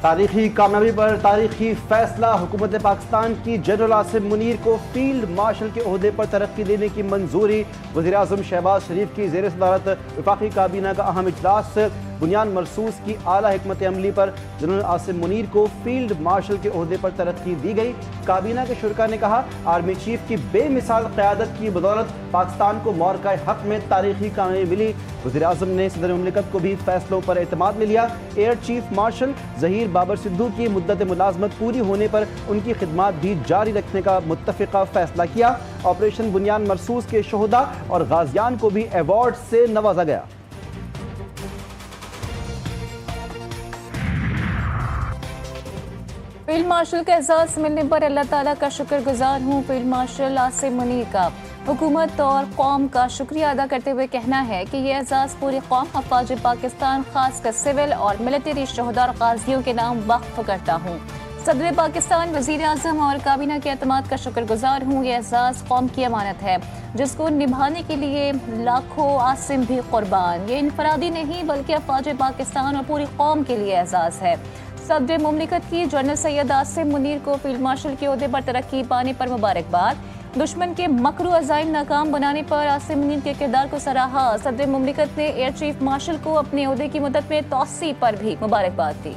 तारीखी कामयाबी पर तारीखी फैसला। हुकूमत पाकिस्तान की जनरल आसिम मुनीर को फील्ड मार्शल के ओहदे पर तरक्की देने की मंजूरी। वज़ीर आज़म शहबाज शरीफ की ज़ेर सदारत वफाकी काबीना का अहम इजलास। बुनियाद मरसूस की आला हिकमत अमली पर जनरल आसिम मुनीर को फील्ड मार्शल के ओहदे पर तरक्की दी गई। काबीना के शुरका ने कहा, आर्मी चीफ की बेमिसाल क़यादत की बदौलत पाकिस्तान को मौक़ा हक़ में तारीखी कामयाबी मिली। वज़ीर आज़म ने सदर मुमलिकत को भी फैसलों पर एतमाद में लिया। Air chief marshal Zaheer Babar Sidhu की मुद्दत मुलाजमत पूरी होने पर उनकी खिदमात भी जारी रखने का मुत्तफ़िक़ा फैसला किया। ऑपरेशन बुनियाद मरसूस के शोहदा और गाजियान को भी अवार्ड से नवाजा गया। फील्ड मार्शल का एजाज़ मिलने पर अल्लाह ताला का शुक्रगुजार हूँ। फील्ड मार्शल आसिम मुनीर का हुकूमत और कौम का शुक्रिया अदा करते हुए कहना है कि यह एजाज़ पूरी कौम हफ़ाज़ पाकिस्तान खासकर सिविल और मिलिट्री शोहदा और गाज़ियों के नाम वक्फ करता हूँ। सदर पाकिस्तान, वज़ीर आज़म और काबीना के एतमाद का शुक्रगुजार हूँ। यह एजाज़ कौम की अमानत है जिसको निभाने के लिए लाखों आसिम भी कुर्बान। ये इनफरादी नहीं बल्कि हफ़ाज़ पाकिस्तान और पूरी कौम के लिए एजाज़ है। सदर मुमलिकत की जनरल सैयद आसिम मुनीर को फील्ड मार्शल के ओहदे पर तरक्की पाने पर मुबारकबाद। दुश्मन के मकरू अज़ाइम नाकाम बनाने पर आसिम मुनीर के किरदार को सराहा। सदर मुमलिकत ने एयर चीफ मार्शल को अपने ओहदे की मुद्दत में तौसी पर भी मुबारकबाद दी।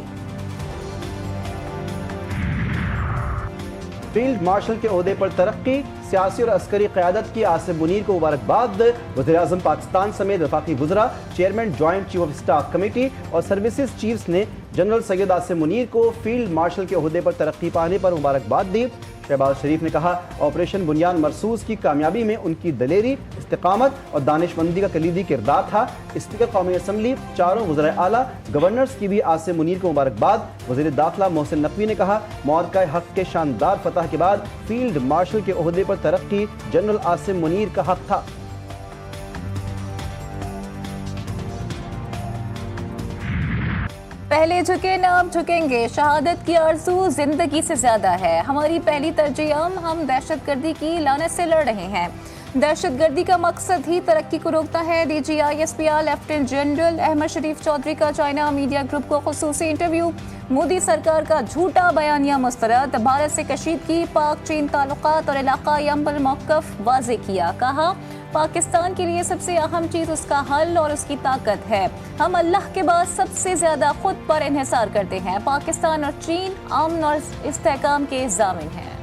फील्ड मार्शल के ओहदे पर तरक्की, सियासी और अस्करी क़यादत की आसिम मुनीर को मुबारकबाद। वज़ीर आज़म पाकिस्तान समेत वफाकी वज़रा, chairman joint chief of staff committee और सर्विसेज चीफ्स ने जनरल सैयद आसिम मुनीर को फील्ड मार्शल के ओहदे पर तरक्की पाने पर मुबारकबाद दी। शहबाज शरीफ ने कहा, ऑपरेशन बुनियाद मरसूस की कामयाबी में उनकी दलेरी, इस्तिकामत और दानिशमंदी का कलीदी किरदार था। स्पीकर कौमी असम्बली, चारों वज़राए आला, गवर्नर्स की भी आसिम मुनीर को मुबारकबाद। वज़ीर दाखिला मोहसिन नकवी ने कहा, मौक़ा हक़ के शानदार फतह के बाद फील्ड मार्शल के ओहदे पर तरक्की जनरल आसिम मुनीर का हक़ था। पहले झुके ना अब झुकेंगे, शहादत की आरज़ू जिंदगी से ज्यादा है। हमारी पहली तरजीह, हम दहशतगर्दी की लानत से लड़ रहे हैं। दहशतगर्दी का मकसद ही तरक्की को रोकता है। DGI-SPR लेफ्टिनेंट जनरल अहमद शरीफ चौधरी का चाइना मीडिया ग्रुप को खुसूसी इंटरव्यू। मोदी सरकार का झूठा बयानिया मुस्तरद। भारत से कशीदगी, पाक चीन ताल्लुकात और इलाकाई अमन मौक़िफ़ वाज़े किया। कहा, पाकिस्तान के लिए सबसे अहम चीज़ उसका हल और उसकी ताकत है। हम अल्लाह के बाद सबसे ज़्यादा खुद पर इन्हिसार करते हैं। पाकिस्तान और चीन अमन और इस्तेहकाम के ज़ामिन हैं।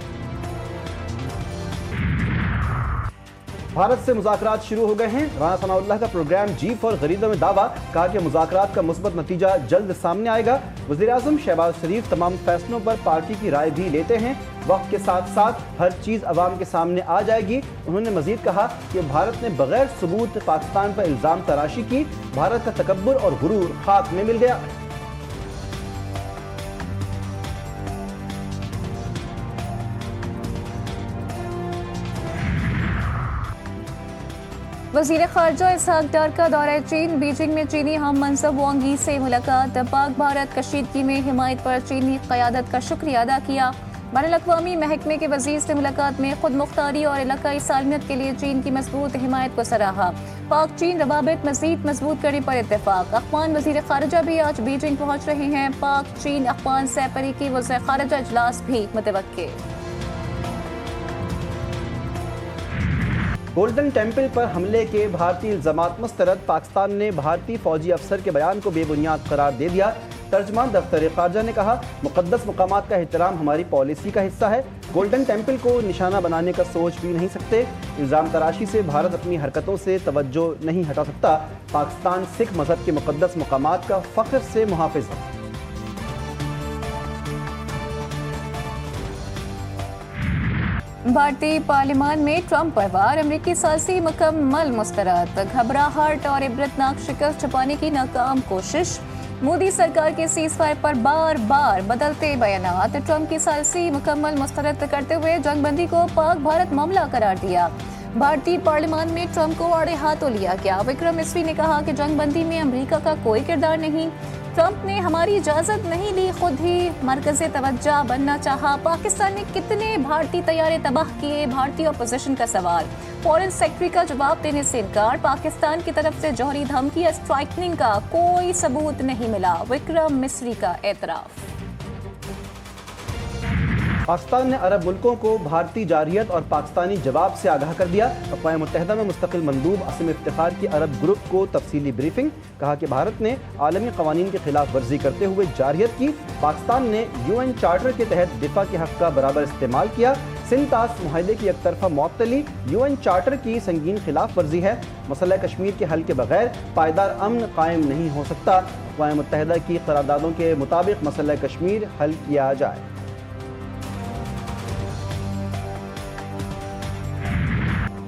भारत से मुज़ाकरात शुरू हो गए हैं। राना सनाउल्लाह का प्रोग्राम जीफ और गरीदों में दावा। कहा कि मुज़ाकरात का मुस्बत नतीजा जल्द सामने आएगा। वज़ीर आज़म शहबाज शरीफ तमाम फैसलों पर पार्टी की राय भी लेते हैं। वक्त के साथ साथ हर चीज़ अवाम के सामने आ जाएगी। उन्होंने मजीद कहा कि भारत ने बगैर सबूत पाकिस्तान पर इल्ज़ाम तराशी की। भारत का तकब्बुर और गुरूर खाक में मिल गया। वज़ीर ख़ारजा इसहाक़ डार का दौरा चीन। बीजिंग में चीनी हम मनसब वांग यी से मुलाकात। पाक भारत कशीदगी में हिमायत पर चीनी क़यादत का शुक्रिया अदा किया। बैनुल-अक़वामी महकमे के वज़ीर से मुलाकात में खुद मुख्तारी और इलाकाई सालमियत के लिए चीन की मजबूत हिमायत को सराहा। पाक चीन रवाबित मज़ीद मजबूत करने पर इत्तेफ़ाक़। अफ़गान वज़ीर ख़ारजा भी आज बीजिंग पहुँच रहे हैं। पाक चीन अफ़गान सहपरी की वज़ीर ख़ारजा इजलास भी मुतवक्के। गोल्डन टेम्पल पर हमले के भारतीय इल्ज़ामात मुस्तरद। पाकिस्तान ने भारतीय फौजी अफसर के बयान को बेबुनियाद करार दे दिया। तर्जमान दफ्तर ख़ारजा ने कहा, मुक़द्दस मकामात का एहतराम हमारी पॉलिसी का हिस्सा है। गोल्डन टेम्पल को निशाना बनाने का सोच भी नहीं सकते। इल्ज़ाम तराशी से भारत अपनी हरकतों से तवज्जो नहीं हटा सकता। पाकिस्तान सिख मज़हब के मुक़द्दस मकामात का फ़ख्र से मुहाफ़िज़ है। भारतीय पार्लियामान में ट्रंप पर वार। अमरीकी साज़ी मुकम्मल मुस्तरद। घबराहट और इबरतनाक शिकस्त छुपाने की नाकाम कोशिश। मोदी सरकार के सीज़फायर पर बार बार बदलते बयानात। ट्रंप की साज़ी मुकम्मल मुस्तरद करते हुए जंगबंदी को पाक भारत मामला करार दिया। भारतीय पार्लियामान में ट्रंप को आड़े हाथों लिया गया। विक्रम मिस्री ने कहा कि जंगबंदी में अमेरिका का कोई किरदार नहीं। ट्रंप ने हमारी इजाज़त नहीं ली, खुद ही मरकज़े तवज्जो बनना चाहा। पाकिस्तान ने कितने भारतीय तैयारे तबाह किए, भारतीय अपोजिशन का सवाल। फॉरेन सेक्रेटरी का जवाब देने से इनकार। पाकिस्तान की तरफ से जौहरी धमकी या स्ट्राइकनिंग का कोई सबूत नहीं मिला। विक्रम मिस्री का एतराफ़। पाकिस्तान ने अरब मुल्कों को भारतीय जारहियत और पाकिस्तानी जवाब से आगाह कर दिया। अक़वाम मुत्तहिदा में मुस्तकिल मंदूब असीम इफ्तिखार की अरब ग्रुप को तफसीली ब्रीफिंग। कहा कि भारत ने आलमी क़वानीन की खिलाफ वर्जी करते हुए जारहियत की। पाकिस्तान ने UN चार्टर के तहत दिफा के हक़ का बराबर इस्तेमाल किया। सिंध-तास मुआहदे की एकतरफा मुअत्तली UN चार्टर की संगीन खिलाफ वर्जी है। मसला कश्मीर के हल के बगैर पायदार अमन कायम नहीं हो सकता। अक़वाम मुत्तहिदा की करारदादों के मुताबिक मसला कश्मीर हल किया जाए।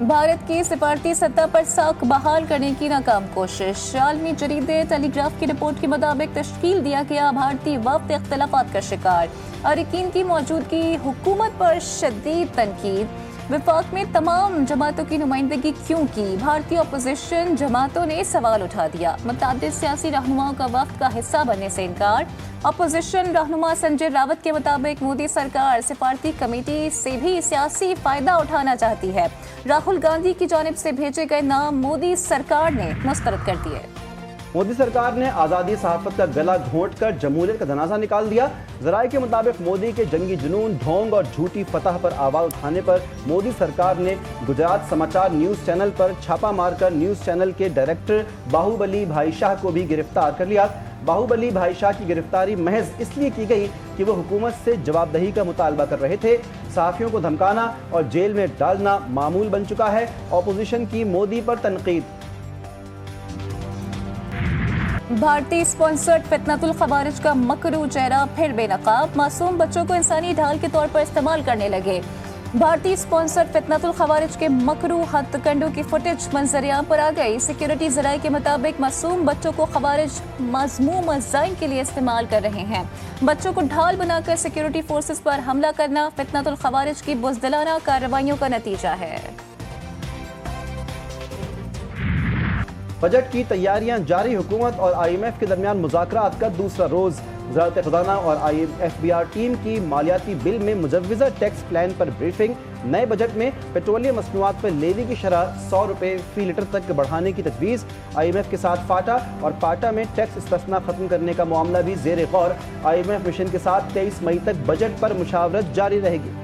भारत की सिफारती सतह पर साख बहाल करने की नाकाम कोशिश। आलमी जरीदे टेलीग्राफ की रिपोर्ट के मुताबिक तश्कील दिया गया भारतीय वफ्द इख्तिलाफात का शिकार। अरकान की मौजूदगी, हुकूमत पर शदीद तनकीद। विफाक में तमाम जमातों की नुमाइंदगी क्यों की? भारतीय अपोजिशन जमातों ने सवाल उठा दिया। मुतअद्दिद सियासी रहनुमाओं का वफ्द का हिस्सा बनने से इनकार। अपोजिशन रहनुमा संजय रावत के मुताबिक मोदी सरकार सिफारती कमेटी से भी सियासी फायदा उठाना चाहती है। राहुल गांधी की जानिब से भेजे गए नाम मोदी सरकार ने मुस्तरद कर दिए। मोदी सरकार ने आज़ादी सहाफ़त का गला घोंट कर जमहूरियत का जनाजा निकाल दिया। ज़राए के मुताबिक मोदी के जंगी जुनून, ढोंग और झूठी फतह पर आवाज़ उठाने पर मोदी सरकार ने गुजरात समाचार न्यूज़ चैनल पर छापा मारकर न्यूज़ चैनल के डायरेक्टर बाहुबली भाई शाह को भी गिरफ्तार कर लिया। बाहुबली भाई शाह की गिरफ्तारी महज इसलिए की गई कि वो हुकूमत से जवाबदही का मुतालबा कर रहे थे। सहाफ़ियों को धमकाना और जेल में डालना मामूल बन चुका है। अपोजिशन की मोदी पर तनकीद। भारतीय स्पॉन्सर्ड फितनतुल खवारिज का मकरू चेहरा फिर बेनकाब। मासूम बच्चों को इंसानी ढाल के तौर पर इस्तेमाल करने लगे। भारतीय स्पॉन्सर्ड फितनतुल खवारिज के मकरू हत्याकांडों की फुटेज मंजरियाम पर आ गई। सिक्योरिटी ज़राए के मुताबिक मासूम बच्चों को खवारिज मज़मूम मज़ाइन के लिए इस्तेमाल कर रहे हैं। बच्चों को ढाल बनाकर सिक्योरिटी फोर्सेस पर हमला करना फितनतुल खवारिज की बुज़दिलाना कार्रवाइयों का नतीजा है। बजट की तैयारियां जारी। हुकूमत और IMF के दरमियान मुज़ाकरात का दूसरा रोज़। वज़ारत ख़ज़ाना और IFBR टीम की मालियाती बिल में मुजव्वज़ा टैक्स प्लान पर ब्रीफिंग। नए बजट में पेट्रोलियम मसनूआत पर लेवी की शरह 100 रुपये फ़ी लीटर तक बढ़ाने की तजवीज़। IMF के साथ फाटा और पाटा में टैक्स इस्तिस्ना ख़त्म करने का मामला भी ज़ेर गौर। IMF मिशन के साथ 23 मई तक बजट पर मुशावरत जारी रहेगी।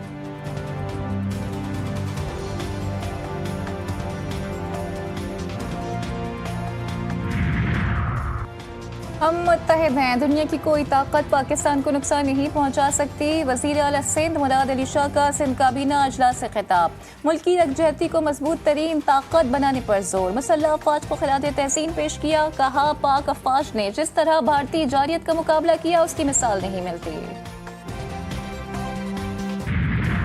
हम मुत्तहिद हैं, दुनिया की कोई ताकत पाकिस्तान को नुकसान नहीं पहुंचा सकती। वज़ीर आला सिंध मुराद अली शाह का सिंध काबीना अजलास से खिताब। मुल्क की यकजहती को मजबूत तरीन ताकत बनाने पर जोर। मुसल्लह अफ़वाज को खिरात तहसीन पेश किया। कहा पाक अफ़वाज ने जिस तरह भारतीय जारियत का मुकाबला किया उसकी मिसाल नहीं मिलती।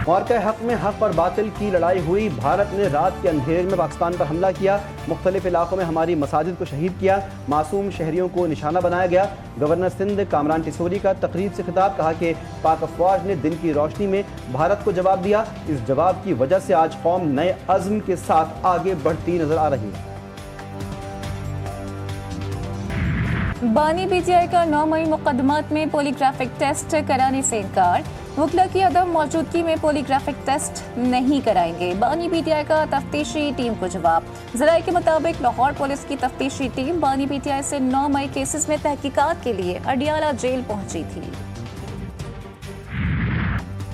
मार्का हक में हक और बातिल की लड़ाई हुई। भारत ने रात के अंधेरे में पाकिस्तान पर हमला किया। मुख्तलिफ इलाकों में हमारी मसाजिद को शहीद किया। मासूम शहरियों को निशाना बनाया गया। गवर्नर सिंध कामरान टिसोरी का तकरीब से खिताब। कहा कि पाक अफवाज ने दिन की रोशनी में भारत को जवाब दिया। इस जवाब की वजह से आज कौम नए अज़्म के साथ आगे बढ़ती नजर आ रही है। बानी PTI का 9 मई मुकदमात में पॉलीग्राफिक टेस्ट कराने से इनकार। वकला की अदम मौजूदगी में पॉलीग्राफिक टेस्ट नहीं कराएंगे। बानी PTI का तफ्तीशी टीम को जवाब। ज़राए के मुताबिक लाहौर पुलिस की तफ्तीशी टीम बानी PTI से 9 मई केसेस में तहकीकात के लिए अडियाला जेल पहुंची थी।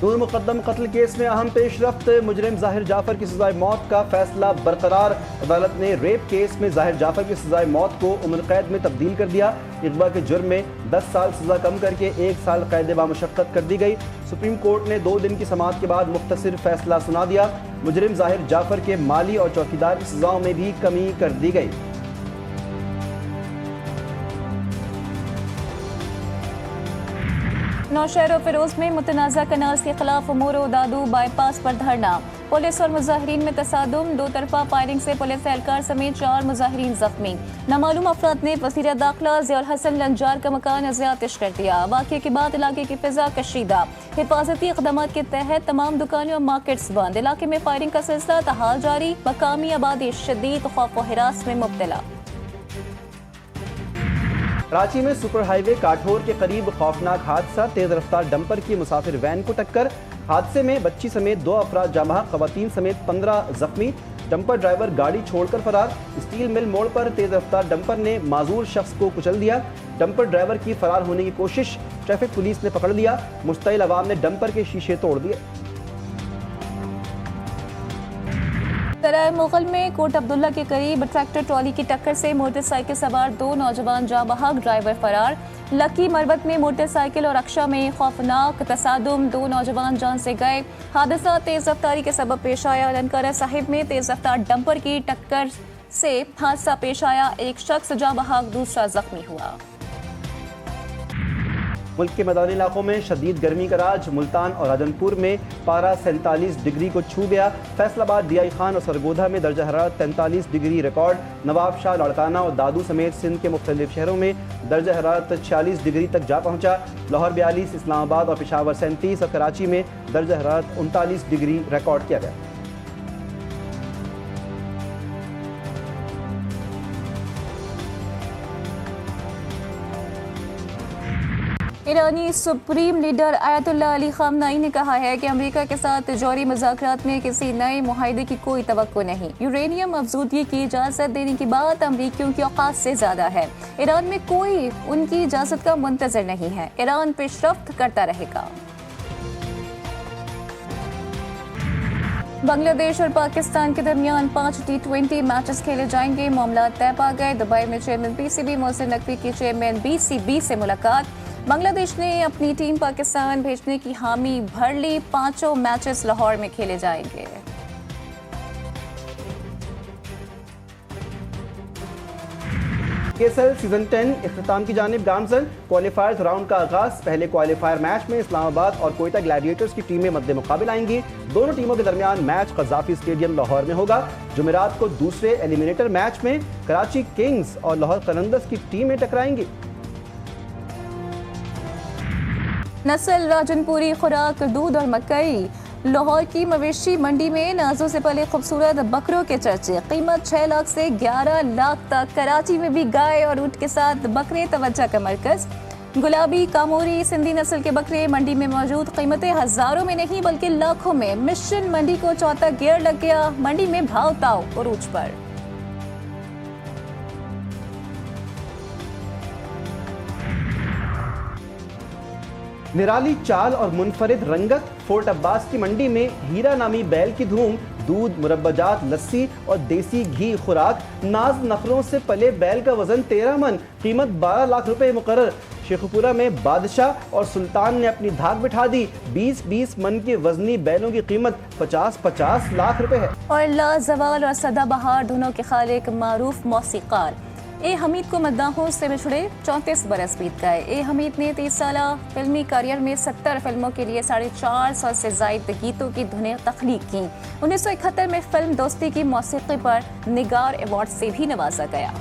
नूर मुकद्दम कत्ल केस में अहम पेशरफ्त। मुजरिम ज़ाहिर जाफर की सज़ाए मौत का फैसला बरकरार। अदालत ने रेप केस में ज़ाहिर जाफर की सज़ाए मौत को उम्र कैद में तब्दील कर दिया। इगवा के जुर्म में 10 साल सज़ा कम करके 1 साल कैद बामुशक्कत कर दी गई। सुप्रीम कोर्ट ने 2 दिन की समाअत के बाद मुख्तसर फैसला सुना दिया। मुजरिम ज़ाहिर जाफर के माली और चौकीदार की सज़ाओं में भी कमी कर दी गई। नौशहर और फिरोज में मुतनाज़ा कनाल्स के खिलाफ मोरो दादू बाईपास पर धरना। पुलिस और मुजाहिरीन में तसादुम। 2 तरफा फायरिंग से पुलिस एहलकार समेत 4 मुजाहिरीन जख्मी। नामालूम अफराद ने वज़ीर दाखिला ज़ियाउल हसन लंजार का मकान अज़ियातिश कर दिया। वाक़े के बाद इलाके की फिजा कशीदा। हिफाजती इक़दाम के तहत तमाम दुकानें और मार्केट्स बंद। इलाके में फायरिंग का सिलसिला तहाल जारी। मकामी आबादी शदीद खौफ व हिरास में मुब्तला। कराची में सुपर हाईवे काठोर के करीब खौफनाक हादसा। तेज रफ्तार डंपर की मुसाफिर वैन को टक्कर। हादसे में बच्ची समेत 2 अफराद जाँ बहक, ख़वातीन समेत 15 जख्मी। डंपर ड्राइवर गाड़ी छोड़कर फरार। स्टील मिल मोड़ पर तेज रफ्तार डंपर ने माजूर शख्स को कुचल दिया। डंपर ड्राइवर की फरार होने की कोशिश ट्रैफिक पुलिस ने पकड़ लिया। मुश्तइल अवाम ने डंपर के शीशे तोड़ दिए। तराय मुगल में कोट अब्दुल्ला के करीब ट्रैक्टर ट्रॉली की टक्कर से मोटरसाइकिल सवार 2 नौजवान जाँ बहक, ड्राइवर फरार। लकी मरबत में मोटरसाइकिल और रक्षा में खौफनाक तसादुम, 2 नौजवान जान से गए। हादसा तेज रफ्तारी के सबब पेश आया। लनकारा साहिब में तेज रफ्तार डंपर की टक्कर से हादसा पेश आया। एक शख्स जाँ बहक, दूसरा जख्मी हुआ। मुल्क के मैदानी इलाकों में शदीद गर्मी का राज। मुल्तान और राजनपुर में पारा 47 डिग्री को छू गया। फैसलाबाद, दियाई खान और सरगोधा में दर्जा हरारत 43 डिग्री रिकॉर्ड। नवाबशाह, लाड़काना और दादू समेत सिंध के मुख्तलिफ शहरों में दर्जा हरारत 46 डिग्री तक जा पहुंचा। लाहौर 42, इस्लामाबाद और पेशावर 37 और कराची में दर्जा हरारत 39 डिग्री रिकॉर्ड किया गया। ईरानी supreme leader Ayatollah Ali Khamenei ने कहा है कि अमेरिका के साथ जौहरी मुज़ाकरात में किसी नए मुआहदे की कोई तवक्को नहीं। यूरेनियम अफजूदगी की इजाज़त देने की बात अमरीकियों की औकात से ज़्यादा है। ईरान में कोई उनकी इजाज़त का मुंतज़र नहीं है। ईरान पेशरफ्त करता रहेगा। बांग्लादेश और पाकिस्तान के दरमियान 5 T20 मैचेस खेले जाएंगे। मामला तय पा गए। दुबई में चेयरमैन PCB मोहसिन नकवी की चेयरमैन BCB से मुलाकात। बांग्लादेश ने अपनी टीम पाकिस्तान भेजने की हामी भर ली। 5 मैचेस लाहौर में खेले जाएंगे। KSL सीजन 10 इख्तिताम की जानिब गामजन। क्वालिफायर्स राउंड का आगाज। पहले क्वालिफायर मैच में इस्लामाबाद और कोयटा ग्लैडिएटर्स की टीमें मद्दे मुकाबिल आएंगी। दोनों टीमों के दरमियान मैच कज़ाफी स्टेडियम लाहौर में होगा। जुमेरात को दूसरे एलिमिनेटर मैच में कराची किंग्स और लाहौर कलंदर्स की टीमें टकराएंगी। नस्ल राजनपुरी, खुराक दूध और मकई। लाहौर की मवेशी मंडी में नाजों से पले खूबसूरत बकरों के चर्चे। कीमत 6 लाख से 11 लाख तक। कराची में भी गाय और ऊंट के साथ बकरे तवज्जो का मरकज। गुलाबी, कामोरी, सिंधी नस्ल के बकरे मंडी में मौजूद। कीमतें हजारों में नहीं बल्कि लाखों में। मिशन मंडी को चौथा गियर लग गया। मंडी में भाव ताव उरूज पर। निराली चाल और मुनफरिद रंगत। फोर्ट अब्बास की मंडी में हीरा नामी बैल की धूम। दूध, मुरब्बाजात, लस्सी और देसी घी खुराक। नाज नखरों से पले बैल का वजन 13 मन। कीमत 12 लाख रुपए मुकर्रर। शेखुपुरा में बादशाह और सुल्तान ने अपनी धाक बिठा दी। 20-20 मन के वजनी बैलों की कीमत 50-50 लाख रुपए है। और लाजवाल और सदाबहार धुनों के खालिक मारूफ मौसीकार ए हमीद को मद्दाहों से बिछड़े 34 बरस बीत गए। ए हमीद ने 30 साला फिल्मी करियर में 70 फिल्मों के लिए 450 से ज़ायद गीतों की धुनें तख्लीक की। 1971 में फिल्म दोस्ती की मौसीकी पर निगार अवार्ड से भी नवाजा गया।